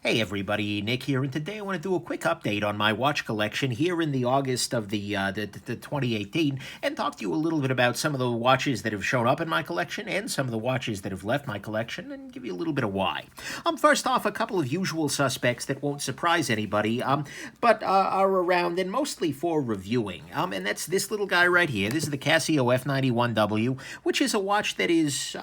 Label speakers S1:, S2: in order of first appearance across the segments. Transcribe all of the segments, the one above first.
S1: Hey everybody, Nick here, and today I want to do a quick update on my watch collection here in the August of the 2018, and talk to you a little bit about some of the watches that have shown up in my collection and some of the watches that have left my collection, and give you a little bit of why. First off, a couple of usual suspects that won't surprise anybody, but are around and mostly for reviewing, and that's this little guy right here. This is the Casio F91W, which is a watch that is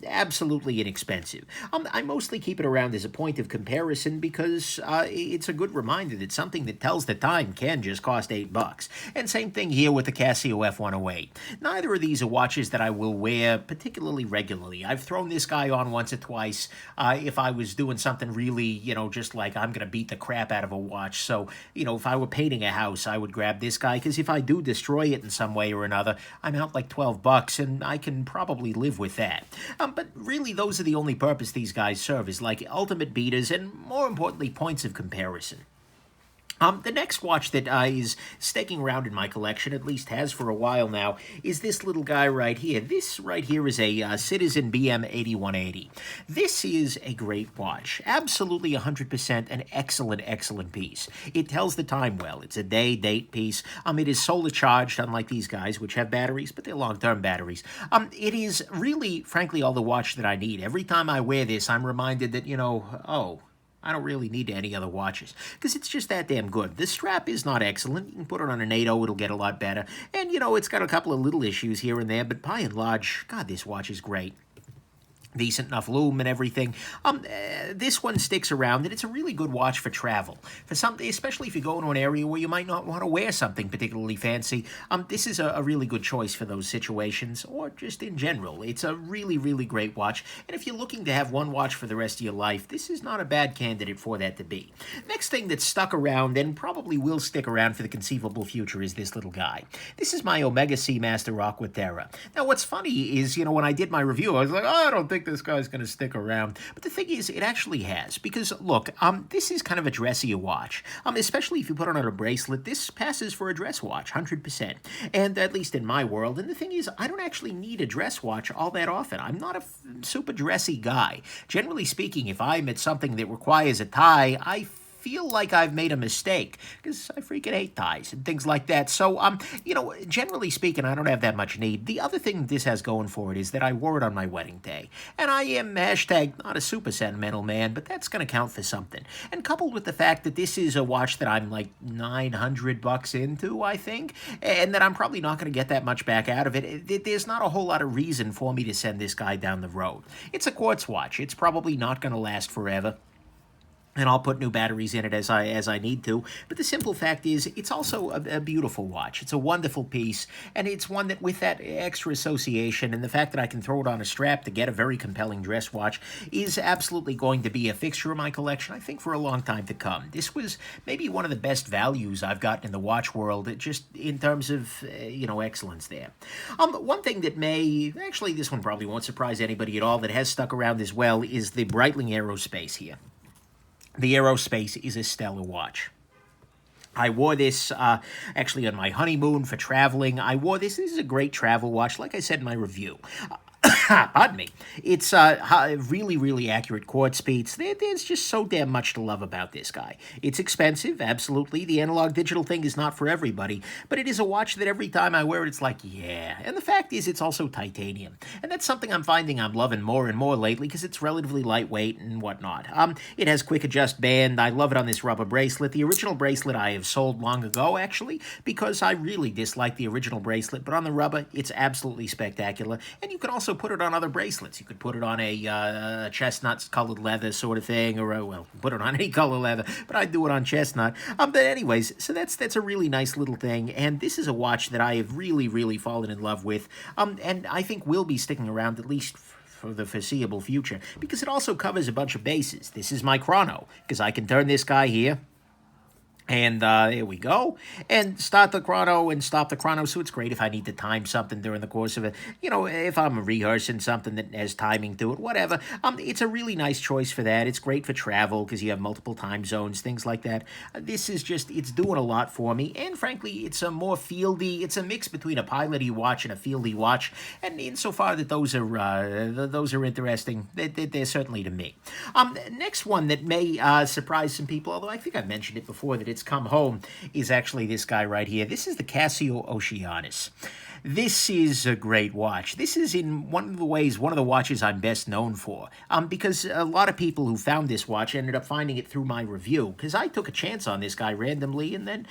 S1: absolutely inexpensive. I mostly keep it around as a point of comparison because it's a good reminder that something that tells the time can just cost $8. And same thing here with the Casio F108. Neither of these are watches that I will wear particularly regularly. I've thrown this guy on once or twice if I was doing something really, just like I'm going to beat the crap out of a watch. So, if I were painting a house, I would grab this guy because if I do destroy it in some way or another, I'm out like $12 and I can probably live with that. But really, those are the only purpose these guys serve, is like ultimate beaters and, more importantly, points of comparison. The next watch that is sticking around in my collection, at least has for a while now, is this little guy right here. This right here is a Citizen BM8180. This is a great watch. Absolutely 100% an excellent piece. It tells the time well. It's a date piece. It is solar charged, unlike these guys, which have batteries, but they're long-term batteries. It is really, frankly, all the watch that I need. Every time I wear this, I'm reminded that, I don't really need any other watches, because it's just that damn good. The strap is not excellent. You can put it on an 8.0, it'll get a lot better. And, it's got a couple of little issues here and there, but by and large, God, this watch is great. Decent enough lume and everything. This one sticks around, and it's a really good watch for travel. For something, especially if you go into an area where you might not want to wear something particularly fancy, this is a really good choice for those situations, or just in general. It's a really great watch, and if you're looking to have one watch for the rest of your life, this is not a bad candidate for that to be. Next thing that's stuck around, and probably will stick around for the conceivable future, is this little guy. This is my Omega Seamaster Aqua Terra. Now, what's funny is, when I did my review, I was like, I don't think this guy's going to stick around. But the thing is, it actually has. Because, look, this is kind of a dressier watch. Especially if you put it on a bracelet, this passes for a dress watch, 100%. And at least in my world. And the thing is, I don't actually need a dress watch all that often. I'm not a super dressy guy. Generally speaking, if I'm at something that requires a tie, I feel like I've made a mistake, because I freaking hate ties and things like that. So, generally speaking, I don't have that much need. The other thing this has going for it is that I wore it on my wedding day. And I am, not a super sentimental man, but that's going to count for something. And coupled with the fact that this is a watch that I'm like $900 into, I think, and that I'm probably not going to get that much back out of it, there's not a whole lot of reason for me to send this guy down the road. It's a quartz watch. It's probably not going to last forever, and I'll put new batteries in it as I need to. But the simple fact is, it's also a beautiful watch. It's a wonderful piece, and it's one that, with that extra association and the fact that I can throw it on a strap to get a very compelling dress watch, is absolutely going to be a fixture of my collection, I think, for a long time to come. This was maybe one of the best values I've gotten in the watch world, just in terms of, excellence there. One thing that actually this one probably won't surprise anybody at all, that has stuck around as well, is the Breitling Aerospace here. The Aerospace is a stellar watch. I wore this actually on my honeymoon for traveling. I wore this. This is a great travel watch, like I said in my review. Pardon me. It's really accurate quartz beats. There's just so damn much to love about this guy. It's expensive, absolutely. The analog digital thing is not for everybody, but it is a watch that every time I wear it, it's like, yeah. And the fact is, it's also titanium. And that's something I'm finding I'm loving more and more lately, because it's relatively lightweight and whatnot. It has quick adjust band. I love it on this rubber bracelet. The original bracelet I have sold long ago, actually, because I really dislike the original bracelet, but on the rubber, it's absolutely spectacular. And you can also put it on other bracelets. You could put it on a chestnut-colored leather sort of thing, or, put it on any color leather, but I'd do it on chestnut. But anyways, so that's a really nice little thing, and this is a watch that I have really fallen in love with, and I think will be sticking around at least for the foreseeable future, because it also covers a bunch of bases. This is my chrono, because I can turn this guy here, And there we go. And start the chrono and stop the chrono. So it's great if I need to time something during the course of it. You know, if I'm rehearsing something that has timing to it, whatever. It's a really nice choice for that. It's great for travel because you have multiple time zones, things like that. This is just, it's doing a lot for me. And frankly, it's a more fieldy, it's a mix between a piloty watch and a fieldy watch. And insofar that those are interesting, they're certainly to me. Next one that may surprise some people, although I think I mentioned it before, that it's come home, is actually this guy right here. This is the Casio Oceanus. This is a great watch. This is in one of the watches I'm best known for. Because a lot of people who found this watch ended up finding it through my review. Because I took a chance on this guy randomly, and then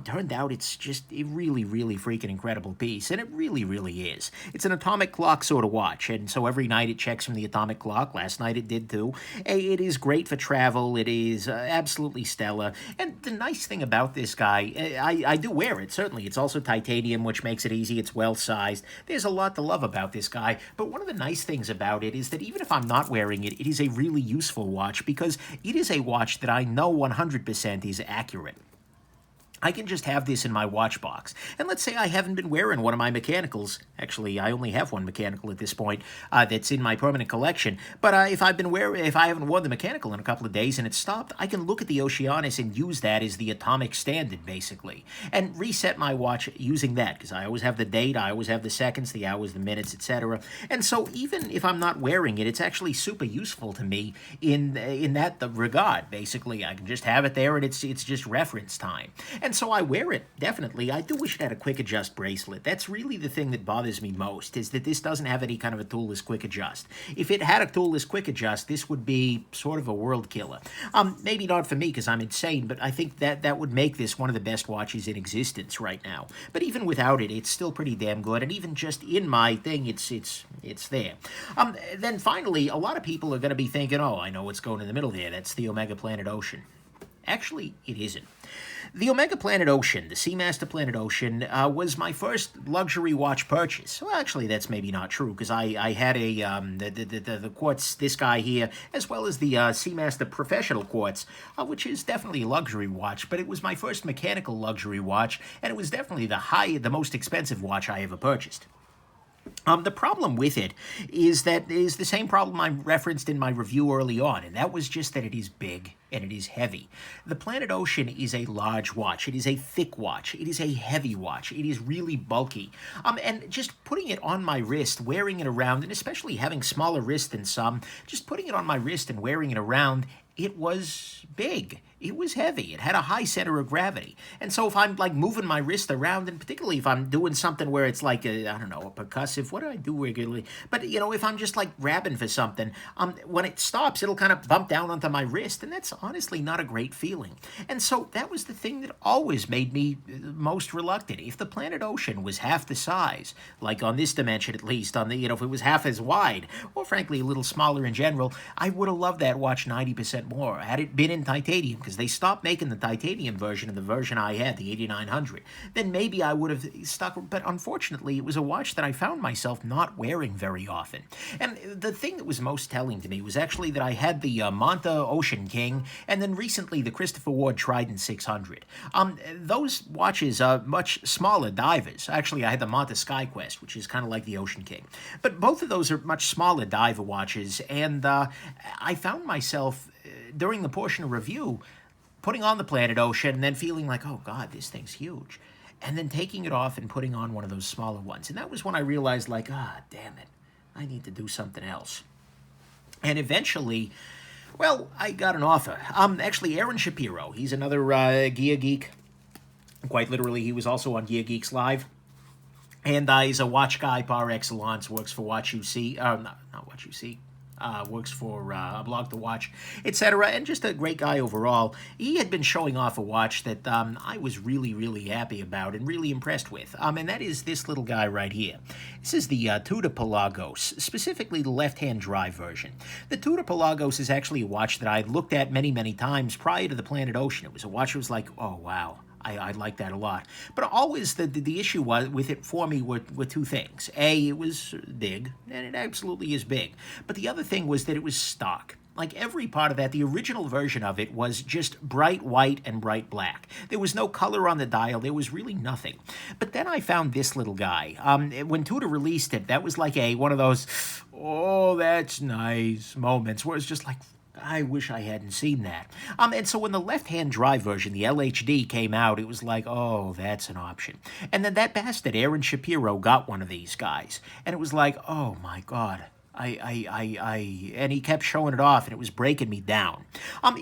S1: turned out it's just a really, really freaking incredible piece. And it really, really is. It's an atomic clock sort of watch, and so every night it checks from the atomic clock. Last night it did too. It is great for travel. It is absolutely stellar. And the nice thing about this guy, I do wear it, certainly. It's also titanium, which makes it easy. It's well-sized. There's a lot to love about this guy, but one of the nice things about it is that even if I'm not wearing it, it is a really useful watch because it is a watch that I know 100% is accurate. I can just have this in my watch box. And let's say I haven't been wearing one of my mechanicals. Actually, I only have one mechanical at this point that's in my permanent collection. But if I haven't worn the mechanical in a couple of days and it's stopped, I can look at the Oceanus and use that as the atomic standard, basically. And reset my watch using that, because I always have the date, I always have the seconds, the hours, the minutes, etc. And so even if I'm not wearing it, it's actually super useful to me in that regard, basically. I can just have it there and it's just reference time. And so I wear it, definitely. I do wish it had a quick adjust bracelet. That's really the thing that bothers me most, is that this doesn't have any kind of a toolless quick adjust. If it had a toolless quick adjust, this would be sort of a world killer. Maybe not for me because I'm insane, but I think that would make this one of the best watches in existence right now. But even without it, it's still pretty damn good, and even just in my thing, it's there. Then finally, a lot of people are going to be thinking, oh, I know what's going in the middle there. That's the Omega Planet Ocean. Actually, it isn't. The Omega Planet Ocean, the Seamaster Planet Ocean, was my first luxury watch purchase. Well, actually, that's maybe not true, because I had the quartz, this guy here, as well as the Seamaster Professional Quartz, which is definitely a luxury watch, but it was my first mechanical luxury watch, and it was definitely the most expensive watch I ever purchased. The problem with it is that it is the same problem I referenced in my review early on, and that was just that it is big and it is heavy. The Planet Ocean is a large watch. It is a thick watch. It is a heavy watch. It is really bulky. And just putting it on my wrist, wearing it around, and especially having smaller wrists than some, just putting it on my wrist and wearing it around, it was big. It was heavy. It had a high center of gravity. And so if I'm like moving my wrist around, and particularly if I'm doing something where it's like, a percussive, what do I do regularly? But, if I'm just like grabbing for something, when it stops, it'll kind of bump down onto my wrist. And that's honestly not a great feeling. And so that was the thing that always made me most reluctant. If the Planet Ocean was half the size, like on this dimension at least, if it was half as wide, or frankly a little smaller in general, I would have loved that watch 90% more. Had it been in titanium, because they stopped making the titanium version of the version I had, the 8900, then maybe I would have stuck. But unfortunately, it was a watch that I found myself not wearing very often. And the thing that was most telling to me was actually that I had the Manta Ocean King, and then recently the Christopher Ward Trident 600. Those watches are much smaller divers. Actually, I had the Manta SkyQuest, which is kind of like the Ocean King. But both of those are much smaller diver watches, and I found myself, during the portion of review, putting on the Planet Ocean and then feeling like, oh God, this thing's huge. And then taking it off and putting on one of those smaller ones. And that was when I realized, like, damn it, I need to do something else. And eventually, well, I got an offer. Actually, Aaron Shapiro, he's another Gear Geek. Quite literally, he was also on Gear Geeks Live. And he's a watch guy par excellence, works for Watch UC, not Watch UC. Works for a blog to watch, etc., and just a great guy overall. He had been showing off a watch that I was really, really happy about and really impressed with, and that is this little guy right here. This is the Tudor Pelagos, specifically the left-hand drive version. The Tudor Pelagos is actually a watch that I had looked at many, many times prior to the Planet Ocean. It was a watch that was like, oh, wow. I like that a lot. But always the issue with it for me were two things. A, it was big, and it absolutely is big. But the other thing was that it was stock. Like every part of that, the original version of it was just bright white and bright black. There was no color on the dial. There was really nothing. But then I found this little guy. When Tudor released it, that was like one of those, oh, that's nice moments where it's just like, I wish I hadn't seen that. And so when the left-hand drive version, the LHD, came out, it was like, oh, that's an option. And then that bastard, Aaron Shapiro, got one of these guys. And it was like, oh, my God. And he kept showing it off, and it was breaking me down.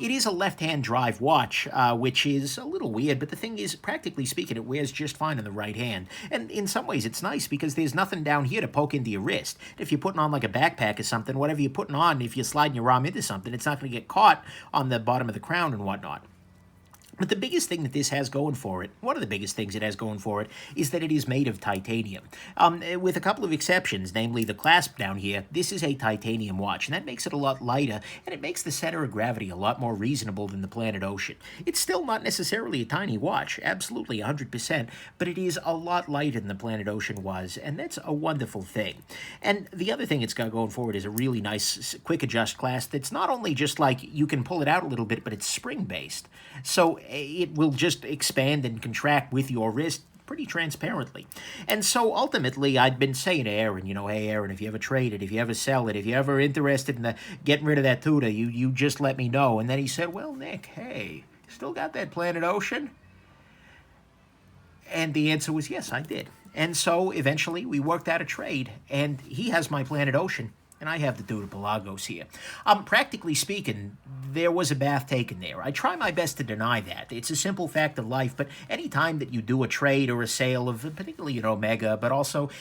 S1: It is a left-hand drive watch, which is a little weird, but the thing is, practically speaking, it wears just fine in the right hand. And in some ways, it's nice because there's nothing down here to poke into your wrist. If you're putting on like a backpack or something, whatever you're putting on, if you're sliding your arm into something, it's not going to get caught on the bottom of the crown and whatnot. But the biggest thing that this has going for it, one of the biggest things it has going for it, is that it is made of titanium. With a couple of exceptions, namely the clasp down here, this is a titanium watch, and that makes it a lot lighter, and it makes the center of gravity a lot more reasonable than the Planet Ocean. It's still not necessarily a tiny watch, absolutely 100%, but it is a lot lighter than the Planet Ocean was, and that's a wonderful thing. And the other thing it's got going for it is a really nice quick adjust clasp that's not only just like you can pull it out a little bit, but it's spring-based. So it will just expand and contract with your wrist pretty transparently. And so ultimately, I'd been saying to Aaron, hey, Aaron, if you ever trade it, if you ever sell it, if you're ever interested in getting rid of that Tudor, you just let me know. And then he said, well, Nick, hey, still got that Planet Ocean? And the answer was yes, I did. And so eventually we worked out a trade, and he has my Planet Ocean, and I have the Tudor Pelagos here. Practically speaking, there was a bath taken there. I try my best to deny that. It's a simple fact of life, but any time that you do a trade or a sale of particularly an Omega, but also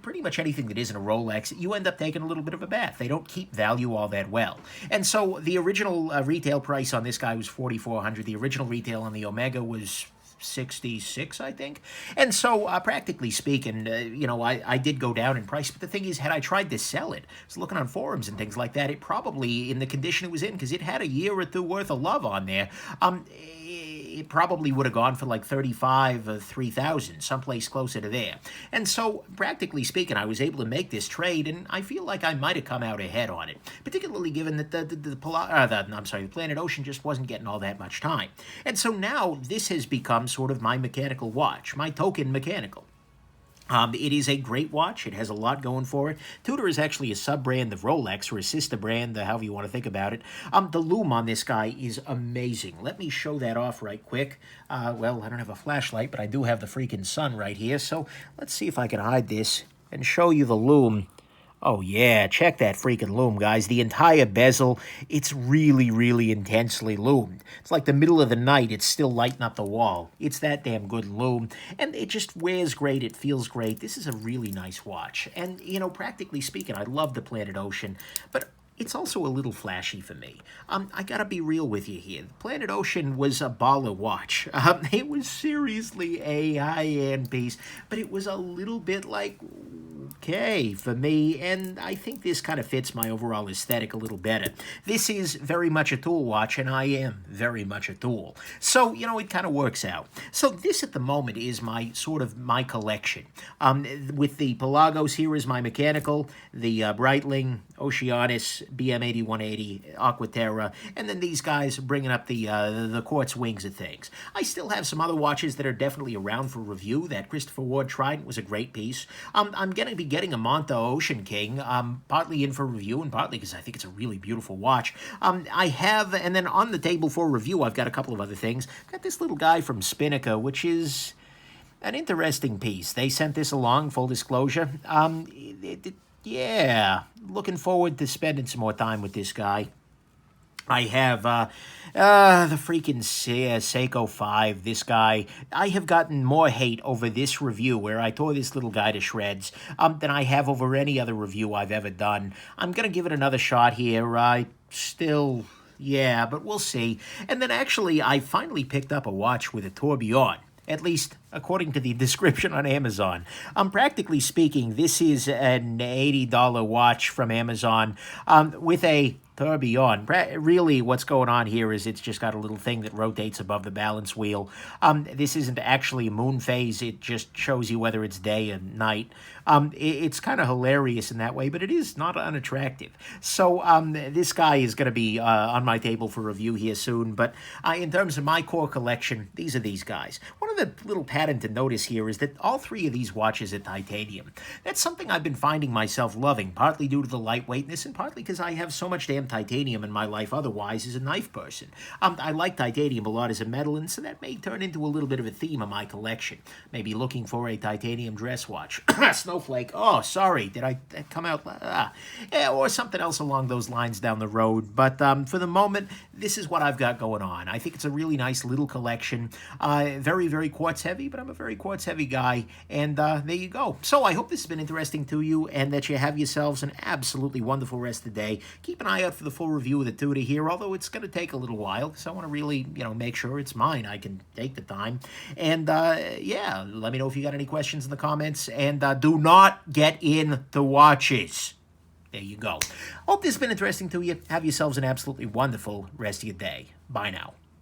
S1: pretty much anything that isn't a Rolex, you end up taking a little bit of a bath. They don't keep value all that well. And so the original retail price on this guy was $4,400. The original retail on the Omega was 66, I think. And so, practically speaking, I did go down in price. But the thing is, had I tried to sell it, I was looking on forums and things like that, it probably, in the condition it was in, because it had a year or two worth of love on there, it probably would have gone for like 35 or 3,000, someplace closer to there. And so, practically speaking, I was able to make this trade, and I feel like I might have come out ahead on it, particularly given that the Planet Ocean just wasn't getting all that much time. And so now this has become sort of my mechanical watch, my token mechanical. It is a great watch. It has a lot going for it. Tudor is actually a sub-brand of Rolex, or a sister brand, however you want to think about it. The lume on this guy is amazing. Let me show that off right quick. Well, I don't have a flashlight, but I do have the freaking sun right here. So let's see if I can hide this and show you the lume. Oh, yeah, check that freaking lume, guys. The entire bezel, it's really, really intensely lumed. It's like the middle of the night, it's still lighting up the wall. It's that damn good lume. And it just wears great. It feels great. This is a really nice watch. And, practically speaking, I love the Planet Ocean, but it's also a little flashy for me. I gotta be real with you here. The Planet Ocean was a baller watch. It was seriously a high-end piece, but it was a little bit like, okay, for me, and I think this kind of fits my overall aesthetic a little better. This is very much a tool watch, and I am very much a tool. So, it kind of works out. So this at the moment is my collection. With the Pelagos, here is my mechanical, the Breitling Oceanus BM8180 Aqua Terra, and then these guys bringing up the quartz wings of things. I still have some other watches that are definitely around for review. That Christopher Ward Trident was a great piece. I'm going to be getting a Monta Ocean King, partly in for review and partly because I think it's a really beautiful watch. I have, and then on the table for review, I've got a couple of other things. I've got this little guy from Spinnaker, which is an interesting piece. They sent this along, full disclosure. Yeah, looking forward to spending some more time with this guy. I have the freaking Seiko 5, this guy. I have gotten more hate over this review where I tore this little guy to shreds than I have over any other review I've ever done. I'm going to give it another shot here. Yeah, but we'll see. And then actually, I finally picked up a watch with a tourbillon. At least according to the description on Amazon. Practically speaking, this is an $80 watch from Amazon with a tourbillon. Really, what's going on here is it's just got a little thing that rotates above the balance wheel. This isn't actually a moon phase. It just shows you whether it's day or night. It's kind of hilarious in that way, but it is not unattractive. So this guy is going to be on my table for review here soon. But in terms of my core collection, these are these guys. One of the little pattern to notice here is that all three of these watches are titanium. That's something I've been finding myself loving, partly due to the lightweightness and partly because I have so much damn titanium in my life otherwise as a knife person. I like titanium a lot as a metal, and so that may turn into a little bit of a theme of my collection. Maybe looking for a titanium dress watch. Snowflake. Oh, sorry. Did I come out? Yeah, or something else along those lines down the road. But for the moment, this is what I've got going on. I think it's a really nice little collection. Very, very quartz heavy, but I'm a very quartz heavy guy. And there you go. So I hope this has been interesting to you and that you have yourselves an absolutely wonderful rest of the day. Keep an eye out for the full review of the Tudor here, although it's going to take a little while because I want to really, make sure it's mine. I can take the time. And yeah, let me know if you got any questions in the comments. And do not get into watches. There you go. Hope this has been interesting to you. Have yourselves an absolutely wonderful rest of your day. Bye now.